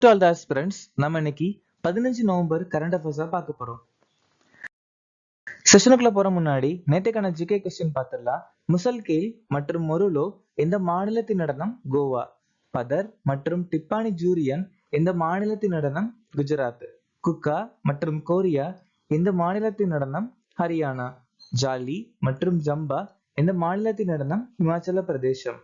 To all the aspirants, நம்ம இன்னைக்கு 15 November current அஃபேர்ஸா பார்க்க போறோம். செஷனுக்குள்ள போற முன்னாடி நேற்றுக்கான ஜிகே கொஸ்டின் பார்த்துடலாம். முசல்கேல் மற்றும் மொருலோ எந்த மாநிலத்தின் நடனம்? கோவா. பதர் மற்றும் டிப்பானி ஜூரியன் எந்த மாநிலத்தின் நடனம்? குஜராத். குக்கா மற்றும் கோரியா எந்த மாநிலத்தின் நடனம்? ஹரியானா. ஜாலி மற்றும் ஜம்பா எந்த மாநிலத்தின் நடனம்? இமாச்சல பிரதேசம்.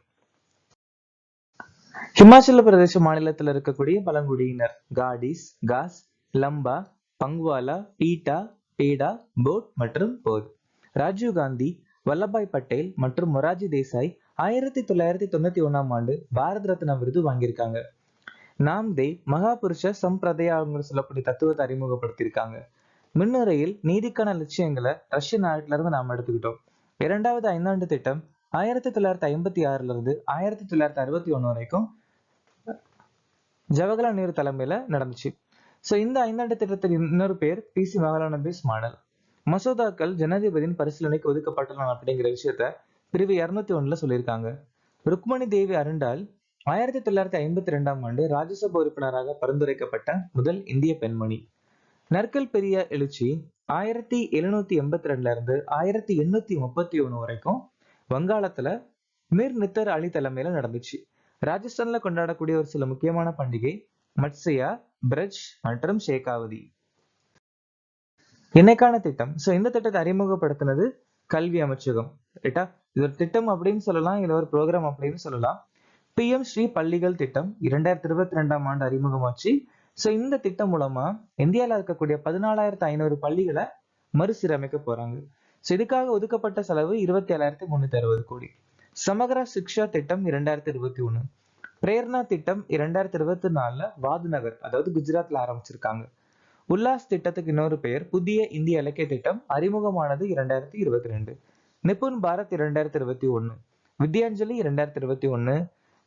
ஹிமாச்சல பிரதேச மாநிலத்தில் இருக்கக்கூடிய பழங்குடியினர் காடிஸ், காஸ், லம்பா, பங்வாலா, பீட்டா, பேடா, போட் மற்றும் போத். ராஜீவ் காந்தி, வல்லபாய் பட்டேல் மற்றும் மொராஜி தேசாய் 1991ஆம் ஆண்டு பாரத் ரத்னா விருது வாங்கியிருக்காங்க. நாம்தே மகாபுருஷ சம்பிரதாய சொல்லக்கூடிய தத்துவத்தை அறிமுகப்படுத்தியிருக்காங்க. முன்னுரையில் நீதிக்கான லட்சியங்களை ரஷ்ய நாட்டில இருந்து நாம் எடுத்துக்கிட்டோம். 2வது ஐந்தாண்டு திட்டம் 1956 இருந்து 1961 வரைக்கும் ஜவஹர்லால் நேரு தலைமையில நடந்துச்சு. சோ இந்த ஐந்தாண்டு திட்டத்தின் இன்னொரு பேர் PC மகாலனோபிஸ் மாடல். மசோதாக்கள் ஜனாதிபதியின் பரிசீலனைக்கு ஒதுக்கப்பட்டன அப்படிங்கிற விஷயத்த பிரிவு 201 சொல்லியிருக்காங்க. ருக்மணி தேவி அருண்டால் 1952ஆம் ஆண்டு ராஜ்யசபா உறுப்பினராக பரிந்துரைக்கப்பட்ட முதல் இந்திய பெண்மணி. நற்கல் பெரிய எழுச்சி 1782 இருந்து 1831 வரைக்கும் வங்காளத்துல மீர் நித்தர் அலி தலைமையில நடந்துச்சு. ராஜஸ்தான்ல கொண்டாடக்கூடிய ஒரு சில முக்கியமான பண்டிகை மட்சியா, பிரஜ் மற்றும் ஷேகாவதி. இன்னைக்கான திட்டம். இந்த திட்டத்தை அறிமுகப்படுத்தினது கல்வி அமைச்சகம். ரைட்டா? இது ஒரு திட்டம் அப்படின்னு சொல்லலாம், இல்ல ஒரு ப்ரோக்ராம் அப்படின்னு சொல்லலாம். PM ஸ்ரீ பள்ளிகள் திட்டம் 2022ஆம் ஆண்டு அறிமுகமாச்சு. இந்த திட்டம் மூலமா இந்தியால இருக்கக்கூடிய 14,500 பள்ளிகளை மறுசீரமைக்க போறாங்க. இதுக்காக ஒதுக்கப்பட்ட செலவு 27,360 கோடி. சமகரா சிக்ஷா திட்டம் 2021, பிரேரணா திட்டம் 2024 வாத்நகர் அதாவது குஜராத்ல ஆரம்பிச்சிருக்காங்க. உல்லாஸ் திட்டத்துக்கு இன்னொரு பெயர் புதிய இந்திய இலக்கிய திட்டம், அறிமுகமானது 2022. நிபுன் பாரத் 2021, வித்யாஞ்சலி 2021,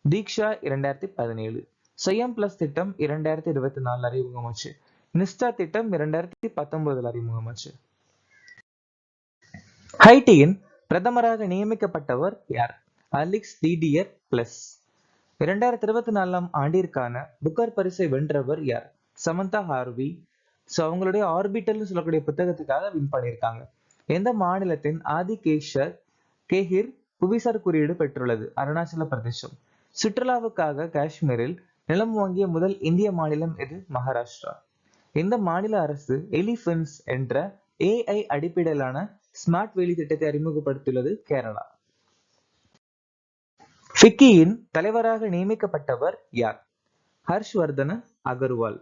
தீக்ஷா 2017, சயம் பிளஸ் திட்டம் 2024 அறிமுகமாச்சு. நிஷ்டா திட்டம் 2019 அறிமுகமாச்சு. ஹைட்டியின் பிரதமராக நியமிக்கப்பட்டவர் யார்? Alex Didier plus. 2024ஆம் ஆண்டிற்கான புக்கர் பரிசை வென்றவர் யார்? சமந்தா ஹார்வி. அவங்களுடைய ஆர்பிட்டல் சொல்லக்கூடிய புத்தகத்துக்காக வின் பண்ணியிருக்காங்க. எந்த மாநிலத்தின் ஆதி கேஹிர் புவிசார் குறியீடு பெற்றுள்ளது? அருணாச்சல பிரதேசம். சுற்றுலாவுக்காக காஷ்மீரில் நிலம் வாங்கிய முதல் இந்திய மாநிலம் எது? மகாராஷ்டிரா. இந்த மாநில அரசு எலிஃபென்ஸ் என்ற AI அடிப்படையிலான ஸ்மார்ட் வேலி திட்டத்தை அறிமுகப்படுத்தியுள்ளது? கேரளா. ஃபிக்கியின் தலைவராக நியமிக்கப்பட்டவர் யார்? ஹர்ஷ்வர்தன அகர்வால்.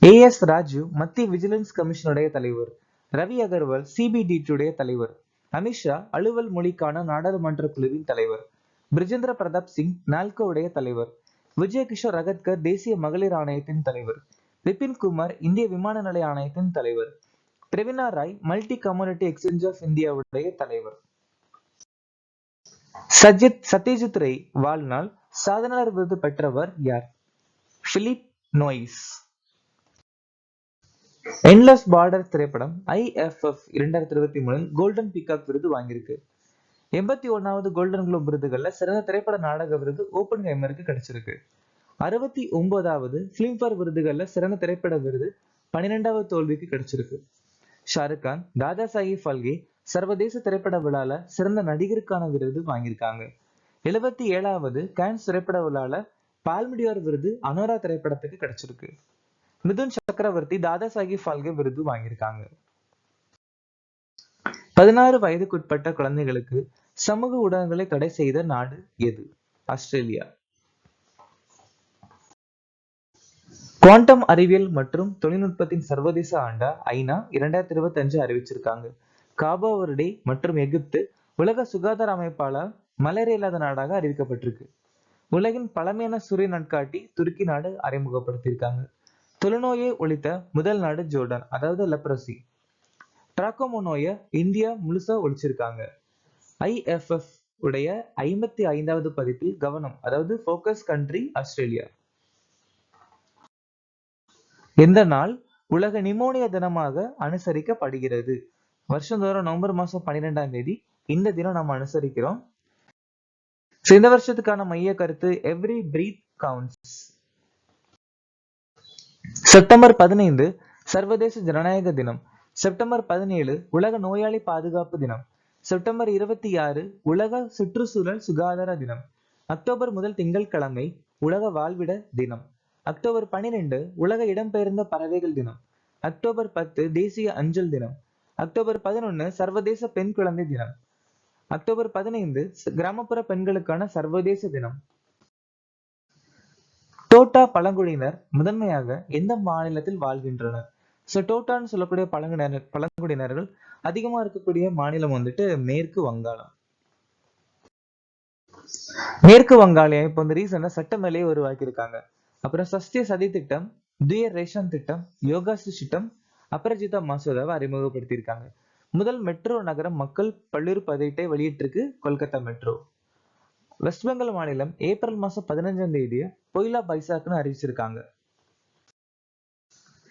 AS ராஜு மத்திய விஜிலன்ஸ் கமிஷனுடைய தலைவர். ரவி அகர்வால் CBDT தலைவர். அமித்ஷா அலுவல் மொழிக்கான நாடாளுமன்ற குழுவின் தலைவர். பிரிஜேந்திர பிரதாப் சிங் நால்கோ உடைய தலைவர். விஜய் கிஷோர் ரகத்கர் தேசிய மகளிர் ஆணையத்தின் தலைவர். விபின் குமார் இந்திய விமான நிலைய ஆணையத்தின் தலைவர். Praveena Rai multi community exchange of இந்தியாவுடைய தலைவர். சத்யஜித் ரே வாழ்நாள் சாதனையாளர் விருது பெற்றவர் யார்? Philip Noyce. என்லெஸ் பார்டர் திரைப்படம் IFF 2023 கோல்டன் பீகாக் விருது வாங்கியிருக்கு. 81வது கோல்டன் குளோப் விருதுகள்ல சிறந்த திரைப்பட நாடக விருது ஓப்பன்ஹைமருக்கு கிடைச்சிருக்கு. 69வது பிலிம்பேர் விருதுகள்ல சிறந்த திரைப்பட விருது 12வது தோல்விக்கு கிடைச்சிருக்கு. ஷாருக் கான் தாதா சாஹிப் பால்கே சர்வதேச திரைப்பட விழால சிறந்த நடிகருக்கான விருது வாங்கியிருக்காங்க. 77வது கான்ஸ் திரைப்பட விழால பால்மிடியார் விருது அனோரா திரைப்படத்துக்கு கிடைச்சிருக்கு. மிதுன் சக்கரவர்த்தி தாதா சாஹிப் பால்கே விருது வாங்கியிருக்காங்க. 16 வயதுக்குட்பட்ட குழந்தைகளுக்கு சமூக ஊடகங்களை தடை செய்த நாடு எது? ஆஸ்திரேலியா. குவாண்டம் அறிவியல் மற்றும் தொழில்நுட்பத்தின் சர்வதேச ஆண்டா ஐநா 2025 அறிவிச்சிருக்காங்க. காபோ வர்டே மற்றும் எகிப்து உலக சுகாதார அமைப்பால மலேரியா இல்லாத நாடாக அறிவிக்கப்பட்டிருக்கு. உலகின் பழமையான சூரிய நாட்காட்டி துருக்கி நாடு அறிமுகப்படுத்தியிருக்காங்க. தொழுநோயை ஒழித்த முதல் நாடு ஜோர்டான், அதாவது லெப்ரசி. டிராக்கோமோ நோயை இந்தியா முழுசா ஒழிச்சிருக்காங்க. IFF உடைய 55வது பதிப்பில் கவனம், அதாவது போக்கஸ் கண்ட்ரி ஆஸ்திரேலியா. எந்த நாள் உலக நிமோனியா தினமாக அனுசரிக்கப்படுகிறது? வருஷந்தோறும் நவம்பர் மாசம் 12ஆம் தேதி இந்த தினம் நம்ம அனுசரிக்கிறோம். இந்த வருஷத்துக்கான மைய கருத்து எவ்ரி பிரீத் கவுண்ட்ஸ். செப்டம்பர் 15 சர்வதேச ஜனநாயக தினம். செப்டம்பர் 17 உலக நோயாளி பாதுகாப்பு தினம். செப்டம்பர் 26 உலக சுற்றுச்சூழல் சுகாதார தினம். அக்டோபர் முதல் திங்கட்கிழமை உலக வாழ்விட தினம். அக்டோபர் 12 உலக இடம்பெயர்ந்த பறவைகள் தினம். அக்டோபர் 10 தேசிய அஞ்சல் தினம். அக்டோபர் 11 சர்வதேச பெண் குழந்தை தினம். அக்டோபர் 15 கிராமப்புற பெண்களுக்கான சர்வதேச தினம். டோட்டா பழங்குடியினர் முதன்மையாக எந்த மாநிலத்தில் வாழ்கின்றனர்? டோட்டான்னு சொல்லக்கூடிய பழங்குடியினர்கள் அதிகமா இருக்கக்கூடிய மாநிலம் வந்துட்டு மேற்கு வங்காளம். மேற்கு வங்காளம் இப்ப வந்து ரீசெண்டா சட்டமேலையை உருவாக்கியிருக்காங்க. அப்புறம் சஸ்திய சதி திட்டம், துய ரேஷன் திட்டம், யோகாசி திட்டம், அபராஜிதா மசோதாவை அறிமுகப்படுத்தியிருக்காங்க. முதல் மெட்ரோ நகரம் மக்கள் பல்லுறு பதிவேட்டை வெளியிட்டிருக்கு கொல்கத்தா மெட்ரோ. வெஸ்ட் பெங்கால் மாநிலம் ஏப்ரல் மாசம் 15ஆம் தேதியை பொய்லா பைசாக்னு அறிவிச்சிருக்காங்க.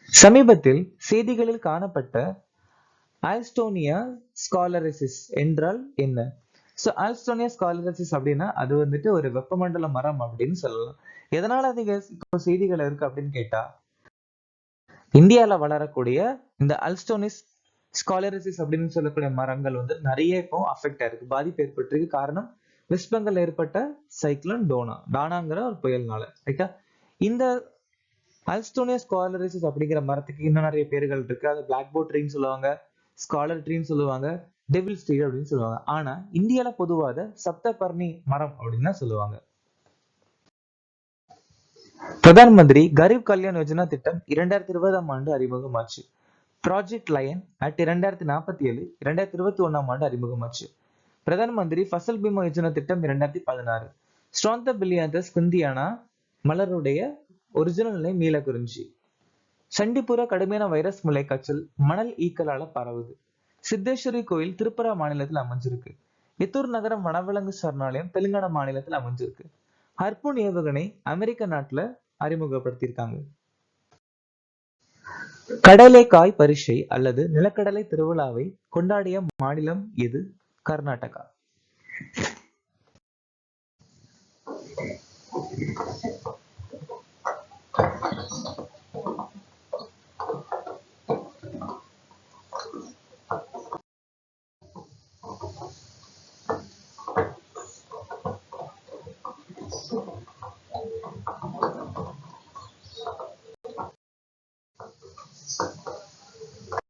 சமீபத்தில் செய்திகளில் காணப்பட்ட ஆல்ஸ்டோனியா ஸ்காலரிசிஸ் என்றால் என்ன? ஆல்ஸ்டோனியா ஸ்காலரிசிஸ் அப்படின்னா அது வந்துட்டு ஒரு வெப்பமண்டல மரம் அப்படின்னு சொல்லலாம். எதனால அதிக செய்திகள் இருக்கு அப்படின்னு கேட்டா, இந்தியால வளரக்கூடிய இந்த ஆல்ஸ்டோனிஸ் ஸ்காலரிசிஸ் அப்படின்னு சொல்லக்கூடிய மரங்கள் வந்து நிறைய இப்போ அஃபெக்ட் ஆயிருக்கு, பாதிப்பு ஏற்பட்டிருக்கு. காரணம் வெஸ்ட் பெங்கால் ஏற்பட்ட சைக்ளோன் டானாங்கிற ஒரு புயல்னால. ரைட்டா? இந்த ஆல்ஸ்டோனியா ஸ்காலரிசிஸ் அப்படிங்கிற மரத்துக்கு இன்னும் நிறைய பேர்கள் இருக்கு. அது பிளாக் போர்ட் ட்ரீன்னு சொல்லுவாங்க, ஸ்காலர் ட்ரீன்னு சொல்லுவாங்க, டெவில்ஸ் ட்ரீ அப்படின்னு சொல்லுவாங்க. ஆனா இந்தியால பொதுவாக சப்தபர்ணி மரம் அப்படின்னு தான் சொல்லுவாங்க. பிரதான் மந்திரி கரீப் கல்யாண் யோஜனா திட்டம் 2020ஆம் ஆண்டு அறிமுகமாச்சு. ப்ராஜெக்ட் லயன் அட் 2047 2021ஆம் ஆண்டு அறிமுகமாச்சு. பிரதான் மந்திரி ஃபசல் பீமா யோஜனா திட்டம் 2016. ஸ்ட்ராந்த பில்லியந்தஸ் குந்தியானா மலருடைய ஒரிஜினல் நிலை நீலக்குறிஞ்சி. சண்டிபுர கடுமையான வைரஸ் முலை காய்ச்சல் மணல் ஈக்கலால பரவுது. சித்தேஸ்வரி கோயில் திரிபுரா மாநிலத்தில் அமைஞ்சிருக்கு. எத்தூர் நகரம் வனவிலங்கு சரணாலயம் தெலுங்கானா மாநிலத்தில் அமைஞ்சிருக்கு. ஹர்பூன் ஏவுகணை அமெரிக்க நாட்டுல அறிமுகப்படுத்தியிருக்காங்க. கடலைக்காய் பரிசை அல்லது நிலக்கடலை திருவிழாவை கொண்டாடிய மாநிலம் எது? கர்நாடகா.